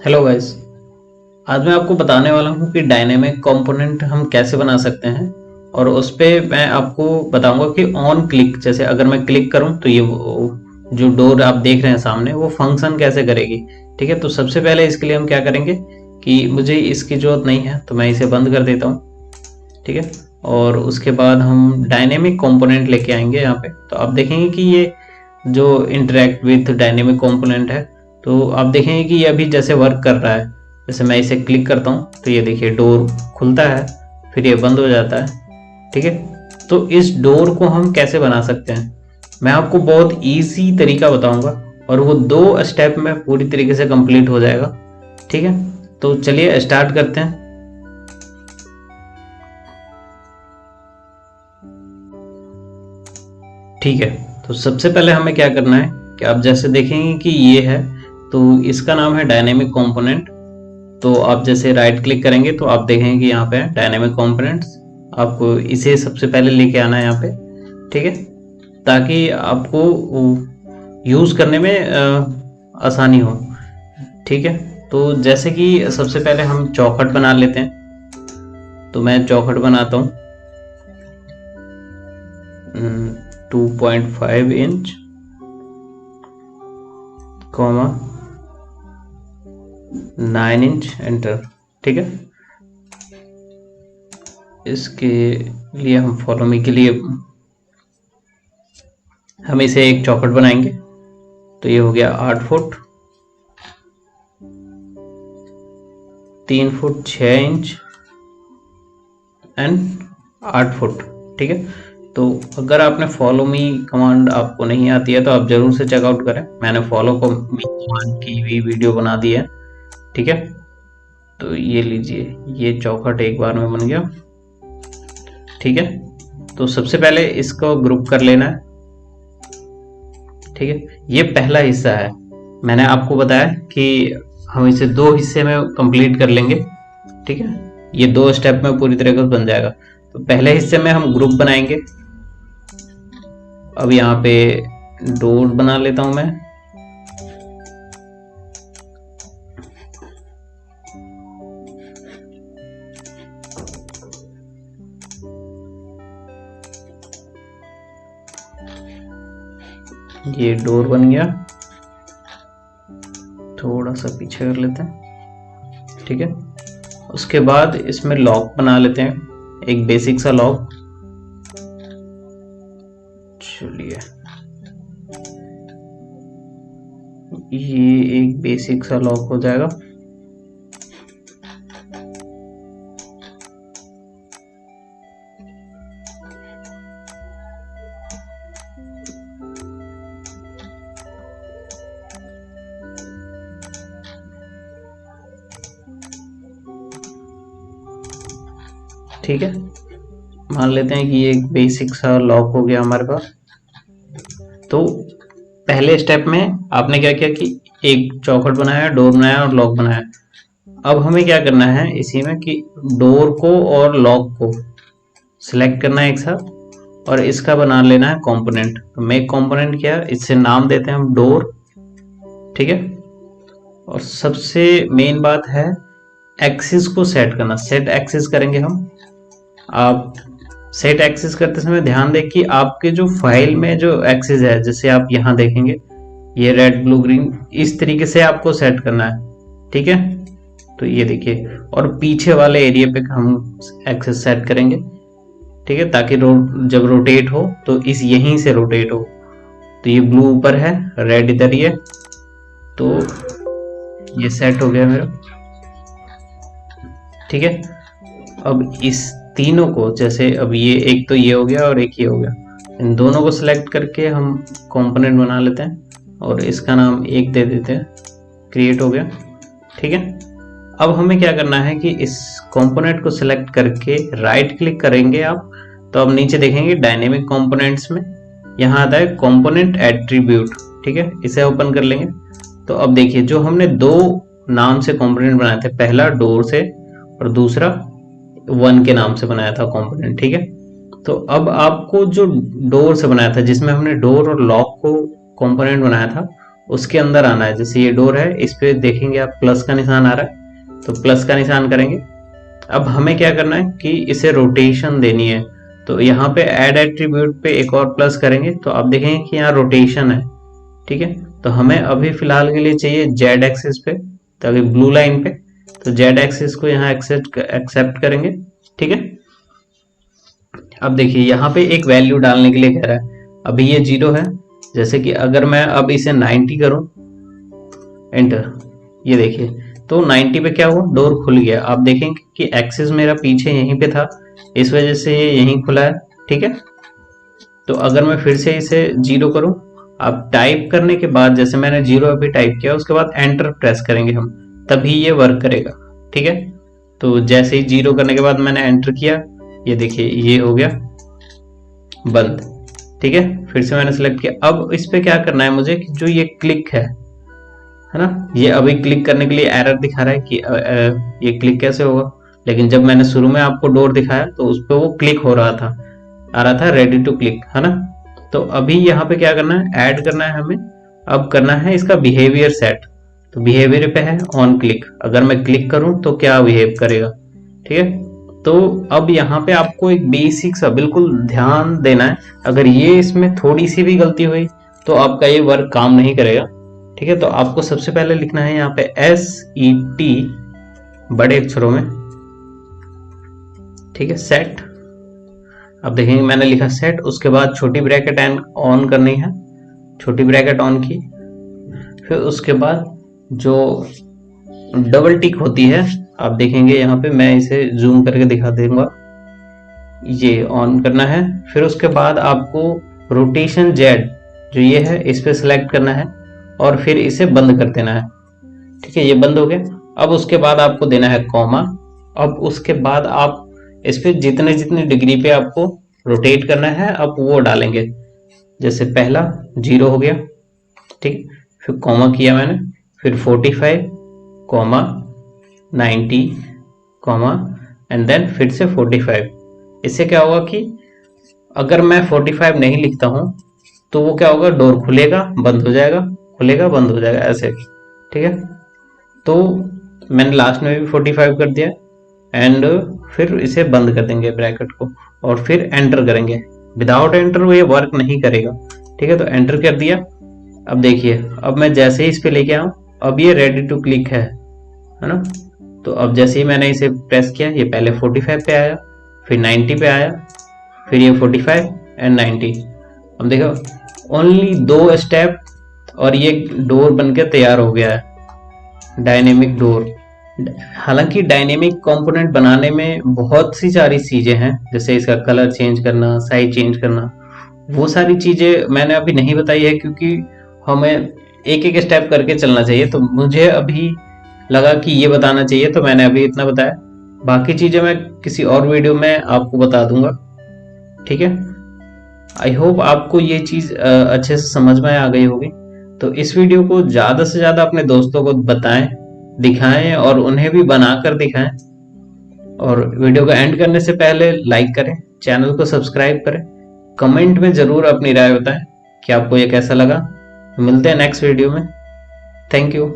Hello guys. आज मैं आपको बताने वाला हूँ कि डायनेमिक कंपोनेंट हम कैसे बना सकते हैं। और उस पे मैं आपको बताऊंगा कि ऑन क्लिक, जैसे अगर मैं क्लिक करूँ तो ये जो डोर आप देख रहे हैं सामने वो फंक्शन कैसे करेगी। ठीक है, तो सबसे पहले इसके लिए हम क्या करेंगे कि मुझे इसकी जरूरत नहीं है तो मैं इसे बंद कर देता हूँ। ठीक है, और उसके बाद हम डायनेमिक कंपोनेंट लेके आएंगे यहाँ पे, तो आप देखेंगे कि ये जो इंटरेक्ट विथ डायनेमिक कंपोनेंट है, तो आप देखेंगे कि ये अभी जैसे वर्क कर रहा है। जैसे मैं इसे क्लिक करता हूँ तो ये देखिए डोर खुलता है, फिर ये बंद हो जाता है। ठीक है, तो इस डोर को हम कैसे बना सकते हैं मैं आपको बहुत इजी तरीका बताऊंगा, और वो 2 स्टेप में पूरी तरीके से कंप्लीट हो जाएगा। ठीक है, तो चलिए स्टार्ट करते हैं। ठीक है, तो सबसे पहले हमें क्या करना है कि आप जैसे देखेंगे कि ये है, तो इसका नाम है डायनेमिक कंपोनेंट। तो आप जैसे राइट क्लिक करेंगे तो आप देखेंगे कि यहाँ पे है डायनेमिक कंपोनेंट्स। आपको इसे सबसे पहले लेके आना है यहाँ पे। ठीक है, ताकि आपको यूज करने में आसानी हो। ठीक है, तो जैसे कि सबसे पहले हम चौखट बना लेते हैं, तो मैं चौखट बनाता हूँ 2.5 इंच, कॉमा 9 इंच, एंटर। ठीक है, इसके लिए हम फॉलो मी के लिए हम इसे एक चौखट बनाएंगे। तो ये हो गया 8 foot 3 foot 6 inch and 8 foot. ठीक है, तो अगर आपने फॉलो मी कमांड आपको नहीं आती है तो आप जरूर से चेकआउट करें, मैंने फॉलो मी कमांड की भी वीडियो बना दी है। ठीक है, तो ये लीजिए, ये चौखट एक बार में बन गया। ठीक है, तो सबसे पहले इसको ग्रुप कर लेना है। ठीक है, ये पहला हिस्सा है। मैंने आपको बताया कि हम इसे 2 हिस्से में कंप्लीट कर लेंगे। ठीक है, ये 2 स्टेप में पूरी तरह से बन जाएगा। तो पहले हिस्से में हम ग्रुप बनाएंगे। अब यहाँ पे डोर बना लेता हूं मैं। ये डोर बन गया, थोड़ा सा पीछे कर लेते हैं। ठीक है, उसके बाद इसमें लॉक बना लेते हैं, एक बेसिक सा लॉक। चलिए, ये एक बेसिक सा लॉक हो जाएगा। ठीक है, मान लेते हैं कि ये एक बेसिक सा लॉक हो गया हमारे पास। तो पहले स्टेप में आपने क्या किया कि एक चौखट बनाया, डोर बनाया और लॉक बनाया। अब हमें क्या करना है इसी में कि डोर को और लॉक को सिलेक्ट करना है एक साथ, और इसका बना लेना है कंपोनेंट। तो मेक कंपोनेंट क्या है, इससे नाम देते हैं हम डोर। ठीक है, और सबसे मेन बात है एक्सिस को सेट करना। सेट एक्सिस करेंगे हम। आप सेट एक्सिस करते समय ध्यान दें कि आपके जो फाइल में जो एक्सिस है, जैसे आप यहाँ देखेंगे ये रेड ब्लू ग्रीन, इस तरीके से आपको सेट करना है। ठीक है, तो ये देखिए, और पीछे वाले एरिया पे हम एक्सिस सेट करेंगे। ठीक है, ताकि जब रोटेट हो तो इस यहीं से रोटेट हो। तो ये ब्लू ऊपर है, रेड इधर ही है, तो ये सेट हो गया मेरा। ठीक है, अब इस तीनों को, जैसे अब ये एक तो ये हो गया और एक ये हो गया, इन दोनों को सिलेक्ट करके हम कंपोनेंट बना लेते हैं और इसका नाम एक दे देते हैं। क्रिएट हो गया। ठीक है, अब हमें क्या करना है कि इस कंपोनेंट को सिलेक्ट करके राइट क्लिक करेंगे आप, तो अब नीचे देखेंगे डायनेमिक कंपोनेंट्स में यहाँ आता है कंपोनेंट एट्रीब्यूट। ठीक है, इसे ओपन कर लेंगे। तो अब देखिए, जो हमने 2 नाम से कंपोनेंट बनाए थे, पहला डोर से और दूसरा 1 के नाम से बनाया था कंपोनेंट। ठीक है, तो अब आपको जो डोर से बनाया था, जिसमें हमने डोर और लॉक को कंपोनेंट बनाया था, उसके अंदर आना है। जैसे ये डोर है, इस पे देखेंगे आप प्लस का निशान आ रहा है, तो प्लस का निशान करेंगे। अब हमें क्या करना है कि इसे रोटेशन देनी है, तो यहाँ पे ऐड एट्रीब्यूट पे एक और प्लस करेंगे तो आप देखेंगे कि यहाँ रोटेशन है। ठीक है, तो हमें अभी फिलहाल के लिए चाहिए जेड एक्सिस पे, तो अभी ब्लू लाइन पे, तो जेड एक्सिस को यहाँ एक्सेप्ट करेंगे। ठीक है, अब देखिए यहाँ पे एक वैल्यू डालने के लिए कह रहा है, अभी ये 0 है। जैसे कि अगर मैं अब इसे 90 करूं, एंटर, ये देखिए तो 90 पे क्या हुआ, डोर खुल गया। आप देखेंगे कि एक्सिस मेरा पीछे यहीं पे था, इस वजह से ये यहीं खुला है। ठीक है, तो अगर मैं फिर से इसे 0 करूं, आप टाइप करने के बाद, जैसे मैंने 0 अभी टाइप किया, उसके बाद एंटर प्रेस करेंगे हम, तभी ये वर्क करेगा। ठीक है, तो जैसे ही 0 करने के बाद मैंने एंटर किया, ये देखिए ये हो गया बंद। ठीक है, फिर से मैंने सेलेक्ट किया। अब इस पे क्या करना है मुझे कि जो ये क्लिक है ना, ये अभी क्लिक करने के लिए एरर दिखा रहा है कि ये क्लिक कैसे होगा, लेकिन जब मैंने शुरू में आपको डोर दिखाया तो उस पर वो क्लिक हो रहा था, आ रहा था रेडी टू क्लिक, है ना। तो अभी यहाँ पे क्या करना है, ऐड करना है हमें। अब करना है इसका बिहेवियर सेट, तो बिहेवियर पे है ऑन क्लिक, अगर मैं क्लिक करूं तो क्या बिहेव करेगा। ठीक है, तो अब यहाँ पे आपको एक बेसिक सा बिल्कुल ध्यान देना है, अगर ये इसमें थोड़ी सी भी गलती हुई तो आपका ये वर्क काम नहीं करेगा। ठीक है, तो आपको सबसे पहले लिखना है यहाँ पे SET बड़े अक्षरों में। ठीक है, सेट, अब देखेंगे मैंने लिखा सेट, उसके बाद छोटी ब्रैकेट एंड ऑन करनी है, छोटी ब्रैकेट ऑन की, फिर उसके बाद जो डबल टिक होती है, आप देखेंगे यहाँ पे, मैं इसे जूम करके दिखा दूंगा, ये ऑन करना है। फिर उसके बाद आपको रोटेशन जेड जो ये है, इस पे सिलेक्ट करना है और फिर इसे बंद कर देना है। ठीक है, ये बंद हो गया। अब उसके बाद आपको देना है कॉमा। अब उसके बाद आप इस पे जितने जितने डिग्री पे आपको रोटेट करना है, अब वो डालेंगे। जैसे पहला 0 हो गया, ठीक, फिर कॉमा किया मैंने, फिर 45 कॉमा 90 कॉमा एंड देन फिर से 45। इससे क्या होगा कि अगर मैं 45 नहीं लिखता हूं तो वो क्या होगा, डोर खुलेगा बंद हो जाएगा, खुलेगा बंद हो जाएगा ऐसे। ठीक है, तो मैंने लास्ट में भी 45 कर दिया एंड फिर इसे बंद कर देंगे ब्रैकेट को और फिर एंटर करेंगे। विदाउट एंटर वो ये वर्क नहीं करेगा। ठीक है, तो एंटर कर दिया। अब देखिए, अब मैं जैसे ही इस पे लेके आऊं, अब ये रेडी टू क्लिक है ना। तो अब जैसे ही मैंने इसे प्रेस किया, ये पहले 45 पे आया, फिर 90 पे आया, फिर ये 45 एंड 90। अब देखो ओनली 2 स्टेप और ये डोर बनकर तैयार हो गया है, डायनेमिक डोर। हालांकि डायनेमिक कंपोनेंट बनाने में बहुत सी सारी चीजें हैं, जैसे इसका कलर चेंज करना, साइज चेंज करना, वो सारी चीजें मैंने अभी नहीं बताई है क्योंकि हमें एक एक स्टेप करके चलना चाहिए। तो मुझे अभी लगा कि ये बताना चाहिए, तो मैंने अभी इतना बताया। बाकी चीजें मैं किसी और वीडियो में आपको बता दूंगा। ठीक है, आई होप आपको ये चीज अच्छे से समझ में आ गई होगी। तो इस वीडियो को ज्यादा से ज्यादा अपने दोस्तों को बताएं, दिखाएं और उन्हें भी बनाकर दिखाएं। और वीडियो को एंड करने से पहले लाइक करें, चैनल को सब्सक्राइब करें, कमेंट में जरूर अपनी राय बताएं कि आपको ये कैसा लगा। मिलते हैं नेक्स्ट वीडियो में। Thank you.